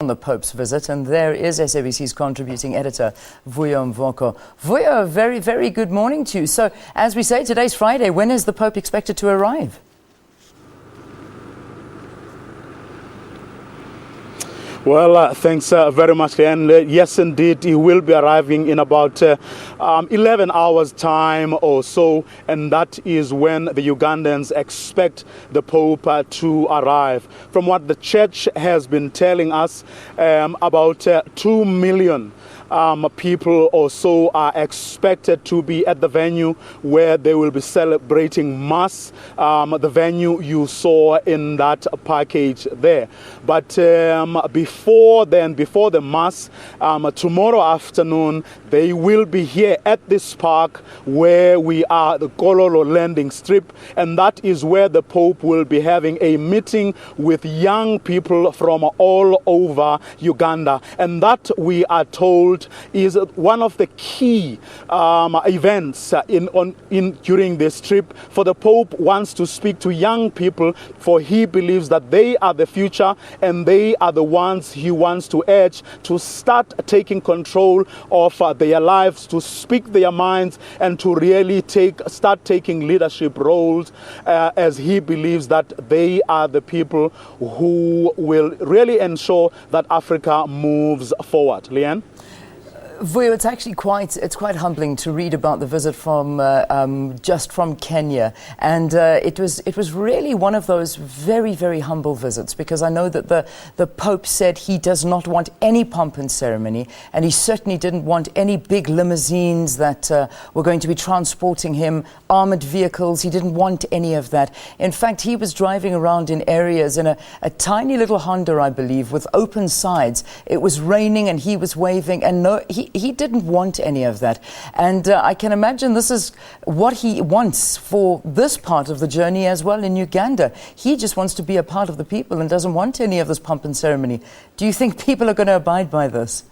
On the Pope's visit, and there is SABC's contributing editor, Vuyo Mvoko. Vuyo, very, very good morning to you. So, as we say, today's Friday. When is the Pope expected to arrive? Well, thanks very much, Leanne. Yes, indeed, he will be arriving in about 11 hours' time or so, and that is when the Ugandans expect the Pope to arrive. From what the Church has been telling us, about 2 million people or so are expected to be at the venue where they will be celebrating Mass, the venue you saw in that package there. But before the Mass, tomorrow afternoon, they will be here at this park where we are, the Kololo landing strip, and that is where the Pope will be having a meeting with young people from all over Uganda. And that, we are told, is one of the key events during this trip. For the Pope wants to speak to young people, for he believes that they are the future and they are the ones he wants to urge to start taking control of their lives, to speak their minds, and to really start taking leadership roles, as he believes that they are the people who will really ensure that Africa moves forward. Leanne? Vuyo, it's actually quite humbling to read about the visit from just from Kenya, and it was really one of those very, very humble visits, because I know that the Pope said he does not want any pomp and ceremony, and he certainly didn't want any big limousines that were going to be transporting him, armored vehicles. He didn't want any of that. In fact, he was driving around in areas in a tiny little Honda, I believe, with open sides. It was raining and he was waving, and he didn't want any of that. And I can imagine this is what he wants for this part of the journey as well in Uganda. He just wants to be a part of the people and doesn't want any of this pomp and ceremony. Do you think people are going to abide by this?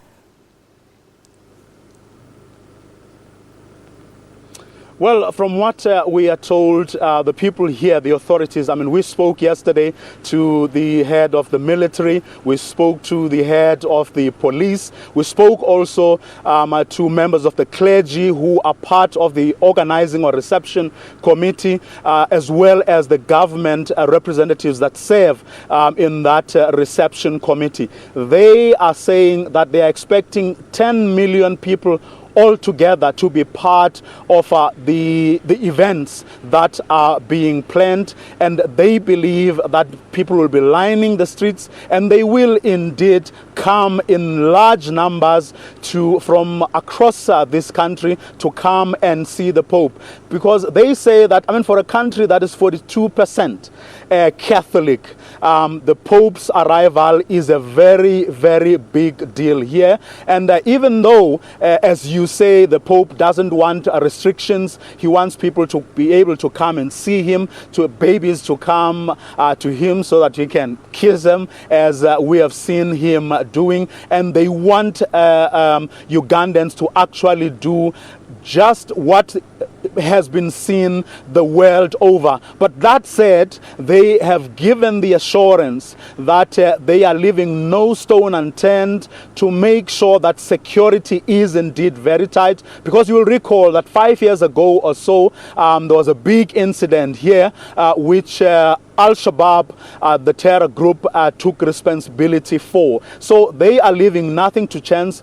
Well, from what we are told, the people here, the authorities, I mean, we spoke yesterday to the head of the military, we spoke to the head of the police, we spoke also to members of the clergy who are part of the organizing or reception committee, as well as the government representatives that serve in that reception committee. They are saying that they are expecting 10 million people altogether to be part of the events that are being planned, and they believe that people will be lining the streets, and they will indeed come in large numbers from across this country to come and see the Pope, because they say that, I mean, for a country that is 42% Catholic, the Pope's arrival is a very, very big deal here. And even though, as you say, the Pope doesn't want restrictions, he wants people to be able to come and see him, to babies to come to him so that he can kiss them, as we have seen him doing. And they want Ugandans to actually do just what has been seen the world over. But that said, they have given the assurance that they are leaving no stone unturned to make sure that security is indeed very tight. Because you will recall that 5 years ago or so, there was a big incident here which Al-Shabaab, the terror group, took responsibility for. So they are leaving nothing to chance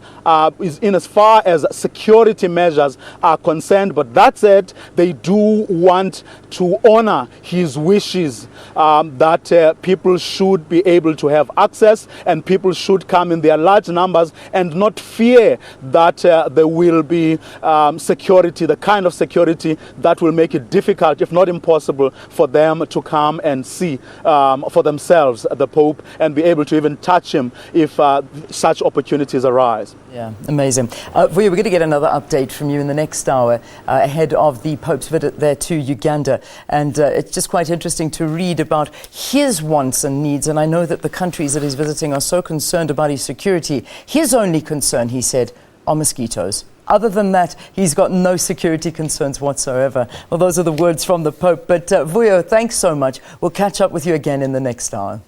in as far as security measures are concerned. But that said, they do want to honor his wishes that people should be able to have access, and people should come in their large numbers and not fear that there will be security, the kind of security that will make it difficult, if not impossible, for them to come and see for themselves the Pope and be able to even touch him if such opportunities arise. Yeah, amazing. We're going to get another update from you in the next hour ahead of the Pope's visit there to Uganda. And it's just quite interesting to read about his wants and needs. And I know that the countries that he's visiting are so concerned about his security. His only concern, he said, are mosquitoes. Other than that, he's got no security concerns whatsoever. Well, those are the words from the Pope. But Vuyo, thanks so much. We'll catch up with you again in the next hour.